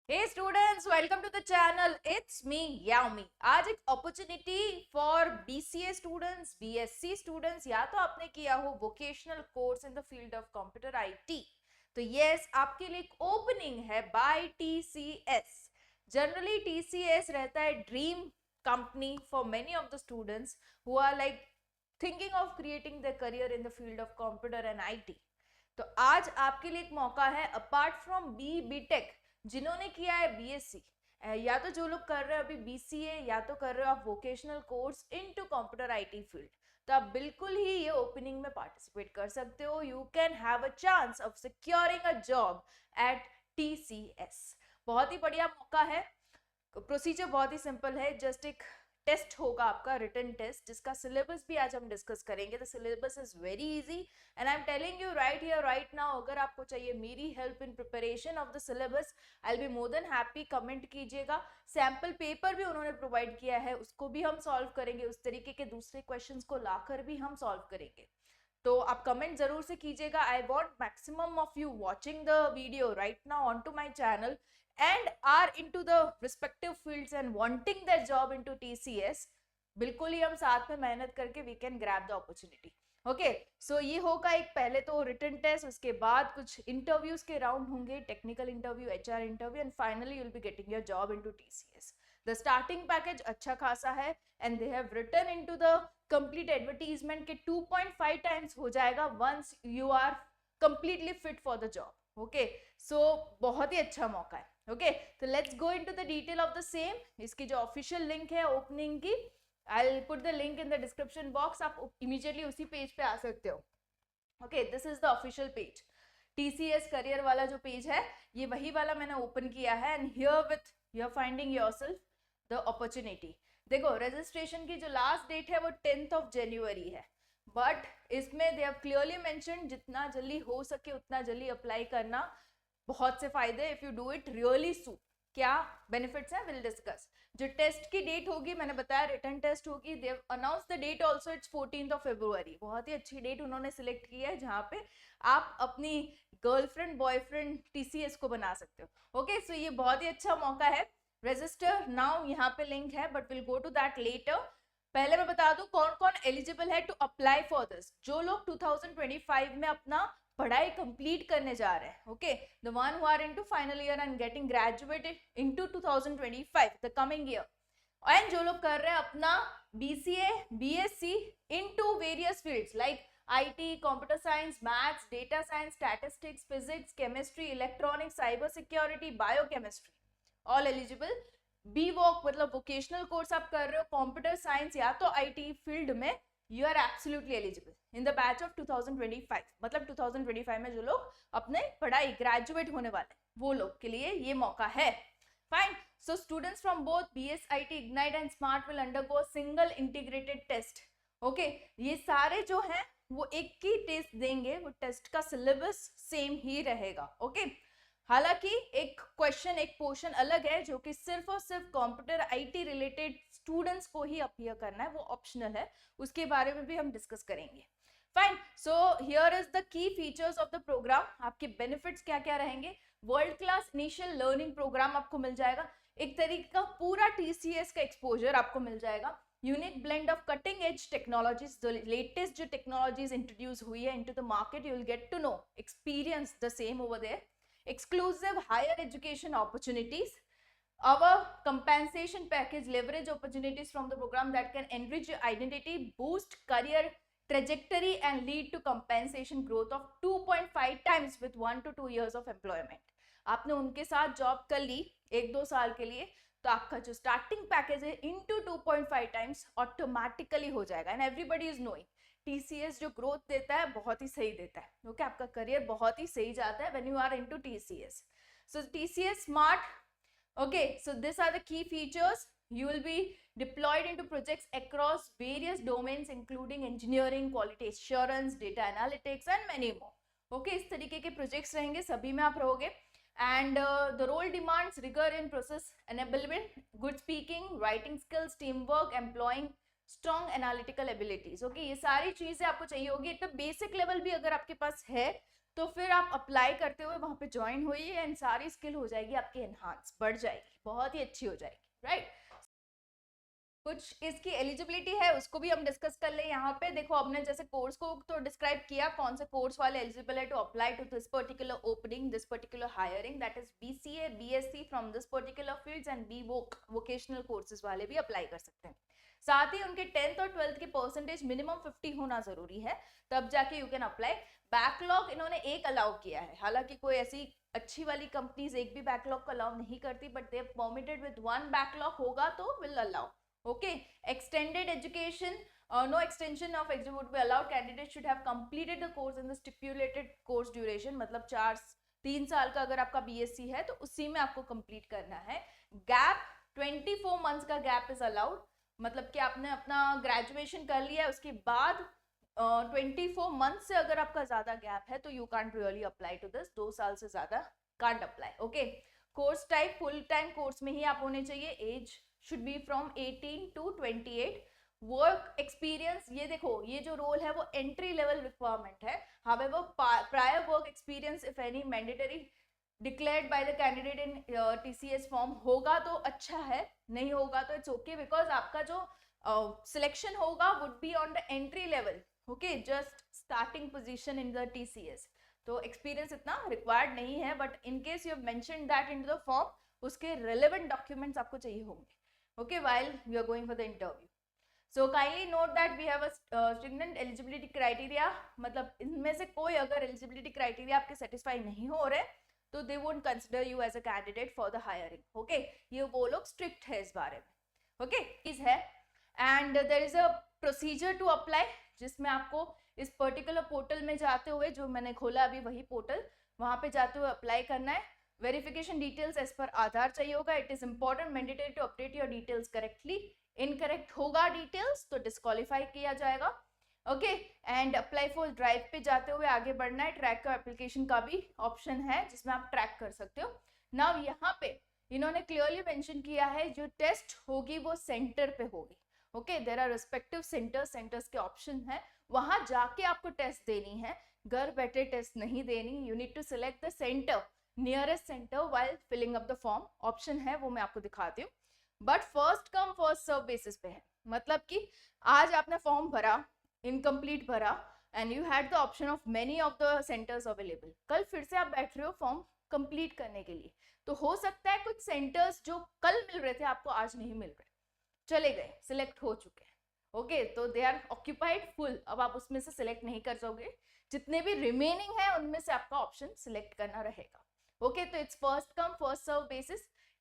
Hey students, welcome to the channel. It's me, Yaomi. आज एक opportunity for BCA students, BSc students या तो आपने किया हो vocational course in the field of computer IT. तो yes, आपके लिए एक opening है by TCS. Generally TCS रहता है dream company for many of the students who are like thinking of creating their career in the field of computer and IT. तो आज आपके लिए एक मौका है अपार्ट फ्रॉम बीटेक जिन्होंने किया है बीएससी या तो जो लोग कर रहे हो अभी बीसीए या तो कर रहे हो आप vocational course into computer IT field, तो आप बिल्कुल ही ये ओपनिंग में पार्टिसिपेट कर सकते हो. You can have a chance of securing a job eight TCS. बहुत ही बढ़िया मौका है. प्रोसीजर बहुत ही सिंपल है. जस्ट एक टेस्ट होगा आपका, रिटन टेस्ट, जिसका सिलेबस भी आज हम डिस्कस करेंगे. The syllabus is very easy and I am telling you right here right now, अगर आपको चाहिए मेरी help in preparation of the syllabus, I will be more than happy. Comment कीजिएगा. सैम्पल पेपर भी उन्होंने प्रोवाइड किया है, उसको भी हम सॉल्व करेंगे. उस तरीके के दूसरे क्वेश्चंस को लाकर भी हम सॉल्व करेंगे. तो आप कमेंट जरूर से कीजिएगा. I want maximum of you watching the video right now on to my channel and are into the respective fields and wanting their job into TCS. बिल्कुल ही हम साथ में मेहनत करके we can grab the opportunity. Okay, so ये होगा एक पहले तो रिटन टेस्ट, उसके बाद कुछ इंटरव्यूज के राउंड होंगे, technical interview, HR interview, and finally you will be getting your job into TCS. The starting package अच्छा खासा है and they have written into the complete advertisement के 2.5 टाइम्स हो जाएगा once you are completely fit for the job. Okay, so बहुत ही अच्छा मौका है. ओके, तो let's go into the detail of the same. इसकी जो ऑफिशियल लिंक है ओपनिंग की, I'll put the link in the description box. आप immediately उसी पेज पे आ सकते हो. Okay, this is the official page. TCS career वाला जो पेज है ये वही वाला मैंने ओपन किया है and here with you're finding yourself the opportunity. देखो रजिस्ट्रेशन की जो लास्ट डेट है वो 10th of January है, बट इसमें they have clearly mentioned जितना जल्दी हो सके उतना जल्दी अप्लाई करना. बहुत से फायदे if you do it really soon. क्या बेनिफिट्स हैं विल डिस्कस. जो टेस्ट की डेट होगी मैंने बताया रिटर्न टेस्ट होगी. They announce the date also, it's 14th of February. बहुत ही अच्छी डेट उन्होंने सिलेक्ट की है जहाँ पे आप अपनी गर्लफ्रेंड बॉयफ्रेंड टीसीएस को बना सकते हो. ओके, सो ये बहुत ही अच्छा मौका है. रजिस्टर नाउ, यहाँ पे लिंक है but will go to that letter. पहले मैं बता दूं कौन कौन एलिजिबल है टू अप्लाई फॉर दिस. जो लोग 2025 में अपना पढ़ाई कंप्लीट करने जा रहे हैं, okay, the one who are into final year and getting graduated into 2025 the coming year, and जो लोग कर रहे हैं अपना BCA BSc into various fields like IT, computer science, maths, data science, statistics, physics, chemistry, electronics, cyber security, biochemistry, all eligible. B Voc मतलब vocational course आप कर रहे हो कंप्यूटर साइंस या तो आईटी फील्ड में, you are absolutely eligible in the batch of 2025. मतलब 2025 में जो लोग अपने पढ़ाई ग्रेजुएट होने वाले वो लोग के लिए ये मौका है. Fine. So students from both BSIT, ignite and smart will undergo single integrated test. Okay, ये सारे जो हैं वो एक ही टेस्ट देंगे. वो टेस्ट का सिलेबस सेम ही रहेगा. ओके, हालांकि एक क्वेश्चन एक पोर्शन अलग है जो कि सिर्फ और सिर्फ कंप्यूटर आईटी रिलेटेड स्टूडेंट्स को ही अपीयर करना है, वो ऑप्शनल है. उसके बारे में भी हम डिस्कस करेंगे. Fine. So here is the key features of the program. आपके बेनिफिट्स क्या क्या रहेंगे. World class initial learning program आपको मिल जाएगा. एक तरीके का पूरा टीसीएस का एक्सपोजर आपको मिल जाएगा. Unique blend of cutting edge technologies, जो लेटेस्ट जो टेक्नोलॉजीज इंट्रोड्यूस हुई है into the market, you will get to know, experience the same over there. Exclusive higher education opportunities. Our compensation package leverage opportunities from the program that can enrich your identity, boost career trajectory and lead to compensation growth of 2.5 times with 1 to 2 years of employment. आपने उनके साथ job कर ली 1-2 साल के लिए तो आपका जो स्टार्टिंग पैकेज है इनटू 2.5 टाइम्स ऑटोमेटिकली हो जाएगा. And everybody is knowing TCS जो ग्रोथ देता है बहुत ही सही देता है. ओके, आपका करियर बहुत ही सही जाता है when you are into TCS. So TCS smart. Okay, so this are the key features. You will be deployed into projects across various domains including engineering, quality assurance, data analytics and many more. Okay, इस तरीके के projects रहेंगे, सभी में आप रहोगे. And the role demands rigor in process enablement, good speaking, writing skills, teamwork, employing strong analytical abilities. Okay, ये सारी चीजें आपको चाहिए होगी. तो बेसिक लेवल भी अगर आपके पास है तो फिर आप अप्लाई करते हुए वहां पे ज्वाइन होइए एंड सारी स्किल हो जाएगी आपकी एनहांस, बढ़ जाएगी, बहुत ही अच्छी हो जाएगी, राइट। कुछ इसकी एलिजिबिलिटी है उसको भी हम डिस्कस कर ले। यहाँ पे देखो, हमने जैसे कोर्स को तो डिस्क्राइब किया, कौन से कोर्स वाले एलिजिबल है to apply to this particular opening, this particular hiring, that is BCA BSc from this particular fields and B vocational courses वाले भी अप्लाई कर सकते हैं। साथ ही उनके 10th और 12th की परसेंटेज मिनिमम 50 होना जरूरी है, तब जाके यू कैन अप्लाई। बैकलॉग इन्होंने एक अलाउ किया है, हालांकि कोई ऐसी अच्छी वाली कंपनीज एक भी बैकलॉग को अलाउ नहीं करती, but they permitted with 1 backlog होगा तो will allow. Okay, extended education, no extension of exam would be allowed. Candidates should have completed the course in the stipulated course duration, मतलब 3 साल का अगर आपका बीएससी है तो उसी में आपको कंप्लीट करना है। गैप 24 मंथ्स का गैप इज अलाउड, मतलब कि आपने अपना ग्रेजुएशन कर लिया है उसके बाद 24 मंथ से अगर आपका ज्यादा गैप है तो you can't really apply to this, 2 साल से ज्यादा can't apply. Okay, course type full time course में ही आप होने चाहिए। Age should be from 18 to 28। Work experience, ये देखो ये जो रोल है वो एंट्री लेवल रिक्वायरमेंट है, however prior work experience if any mandatory declared by the candidate in TCS form होगा तो अच्छा है, नहीं होगा तो इट्स ओके, बिकॉज आपका जो सिलेक्शन होगा would be on the entry level, okay, just starting position in the TCS, तो एक्सपीरियंस इतना रिक्वायर्ड नहीं है, but in case you have mentioned that in the form उसके रेलेवेंट डॉक्यूमेंट्स आपको चाहिए होंगे, okay, while you are going for the interview. So kindly note that we have a stringent eligibility criteria, मतलब इनमें से कोई अगर eligibility criteria आपके satisfy नहीं हो रहे तो they won't consider you as a candidate for the hiring, okay, ये वो लोग strict है इस बारे में, okay, इस है। and there is a procedure to apply, जिसमें आपको इस पर्टिकुलर पोर्टल में जाते हुए, जो मैंने खोला अभी वही पोर्टल, वहां पे जाते हुए अप्लाई करना है। Verification details as per Aadhaar चाहिए होगा। It is important mandatory to update your details correctly, incorrect होगा डिटेल्स तो डिस्क्वालीफाई किया जाएगा। Okay, and apply for drive पे जाते हुए आगे बढ़ना है। ट्रैक का एप्लीकेशन का भी ऑप्शन है जिसमें आप ट्रैक कर सकते हो। नाउ यहाँ पे इन्होंने क्लियरली मेंशन किया है जो टेस्ट होगी वो सेंटर पे होगी। Okay, there are respective centres के ऑप्शन है, वहां जाके आपको टेस्ट देनी है, घर बैठे टेस्ट नहीं देनी। You need to select the centre, nearest centre while filling up the form, option है वो मैं आपको दिखाती हूँ, but first come first serve basis पे है। मतलब कि आज आपने फॉर्म भरा, इनकम्प्लीट भरा and you had the option of many of the centres available, कल फिर से आप बैठ रहे हो फॉर्म कंप्लीट करने के लिए, तो हो सकता है कुछ सेंटर्स जो कल मिल रहे थे आपको आज नहीं मिल रहे, चले गए, सिलेक्ट हो चुके हैं। ओके, तो दे आर ऑक्यूपाइड फुल, अब आप उसमें से सिलेक्ट नहीं कर सकोगे, जितने भी रिमेनिंग है उनमें से आपका ऑप्शन सिलेक्ट करना रहेगा। ओके, तो it's first come first serve basis.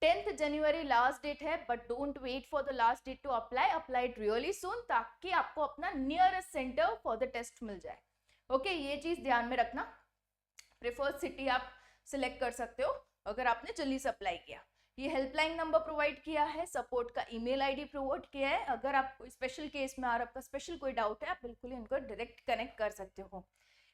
10th जनवरी लास्ट डेट है, but don't wait for the last date to apply, apply it really soon, ताकि आपको अपना nearest centre for the test मिल जाए। ओके, ये चीज ध्यान में रखना। प्रेफर्ड सिटी आप सिलेक्ट कर सकते हो अगर आपने जल्दी से अप्लाई किया। ये हेल्पलाइन नंबर प्रोवाइड किया है, सपोर्ट का ईमेल आईडी प्रोवाइड किया है, अगर आप स्पेशल केस में और आपका स्पेशल कोई डाउट है आप बिल्कुल इनको डायरेक्ट कनेक्ट कर सकते हो।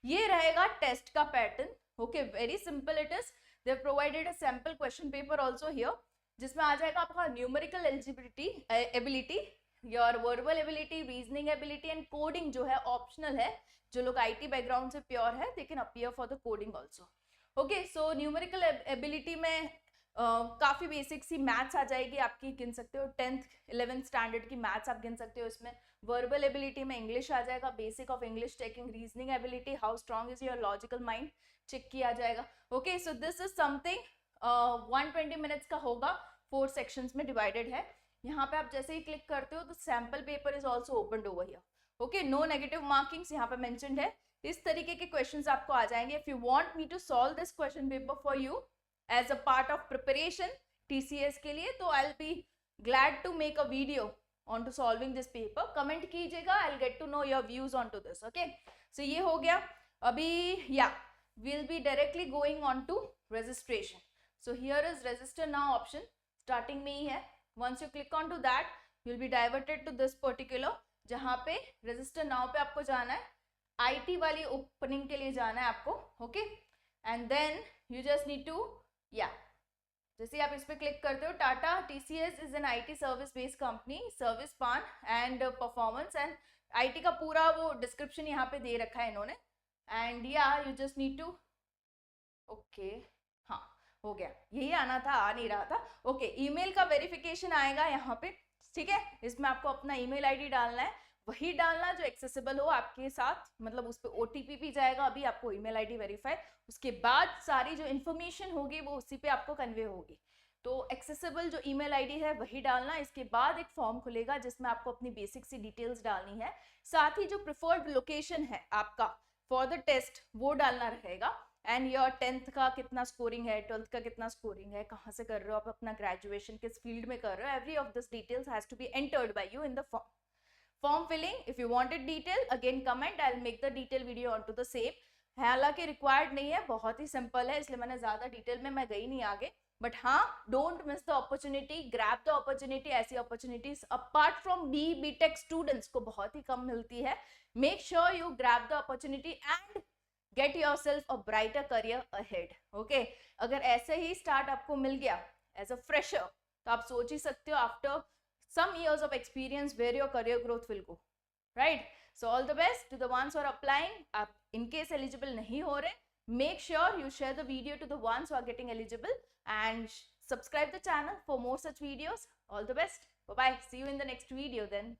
ये रहेगा टेस्ट का pattern. Okay, very simple it is. They have provided a sample question paper also here, जिसमें आ जाएगा आपका numerical ability, your verbal ability, reasoning ability and coding जो है ऑप्शनल है। जो लोग आईटी बैकग्राउंड से प्योर है they can appear for the coding also. Okay, so numerical ability में काफी बेसिक सी मैथ्स आ जाएगी आपकी, गिन सकते हो 10th 11th स्टैंडर्ड की मैथ्स आप गिन सकते हो इसमें। वर्बल एबिलिटी में इंग्लिश आ जाएगा, basic of English taking, reasoning ability, how strong is your logical mind, check किया जाएगा। Okay, so this is something 120 minutes का होगा, 4 सेक्शंस में डिवाइडेड है। यहाँ पे आप जैसे ही क्लिक करते हो तो sample paper is also open over here. Okay, no negative markings यहाँ पे मेंशन्ड है। इस तरीके के क्वेश्चंस आपको आ जाएंगे। If you want me to solve this question paper for you as a part of preparation TCS के लिए, तो I'll be glad to make a video on to solving this paper. Comment कीजिएगा, I'll get to know your views on to this. Okay, so ये हो गया। अभी we'll be directly going on to registration. So here is register now option, starting में ही है। Once you click on to that, you'll be diverted to this particular, जहाँ पे register now पे आपको जाना है, IT वाली ओपनिंग के लिए जाना है आपको। Okay, and then you just need to जैसे आप इस पे क्लिक करते हो, Tata TCS is an IT service based company, service पान एंड परफॉर्मेंस एंड आईटी का पूरा वो डिस्क्रिप्शन यहाँ पे दे रखा है इन्होंने। एंड या you just need to, okay हाँ हो गया, यही आना था, आ नहीं रहा था। ओके ईमेल का वेरिफिकेशन आएगा यहाँ पे, ठीक है, इसमें आपको अपना ईमेल आईडी डालना है, वही डालना जो एक्सेसिबल हो आपके साथ, मतलब उस पर ओटीपी भी जाएगा, अभी आपको ईमेल आईडी वेरीफाई, उसके बाद सारी जो इन्फॉर्मेशन होगी वो उसी पे आपको कन्वे होगी। तो एक्सेसिबल जो ईमेल आईडी है वही डालना, इसके बाद एक फॉर्म खुलेगा जिसमें आपको अपनी बेसिक सी डिटेल्स डालनी है, साथ ही जो प्रिफर्ड लोकेशन है आपका फॉर द टेस्ट वो डालना रहेगा, एंड योर 10th का कितना स्कोरिंग है, 12th का कितना स्कोरिंग है, कहाँ से कर रहे हो आप अपना ग्रेजुएशन, किस फील्ड में कर रहे हो, every of this details has to be entered by you in the form. Form filling, if you wanted detail again comment, I will make the detail video on to the same. हालांकि required नहीं है, बहुत ही simple है, इसलिए मैंने ज्यादा detail में मैं गई नहीं आगे, बट हाँ don't miss the opportunity, grab the opportunity, ऐसी opportunities apart from BTech students को बहुत ही कम मिलती है। Make sure you grab the opportunity and get yourself a brighter career ahead. Okay, अगर ऐसे ही स्टार्ट आपको मिल गया एज अ फ्रेशर, तो आप सोच ही सकते हो after some years of experience where your career growth will go, right? So all the best to the ones who are applying. आप in case eligible नहीं हो रहे, make sure you share the video to the ones who are getting eligible and subscribe the channel for more such videos. All the best. Bye bye. See you in the next video then.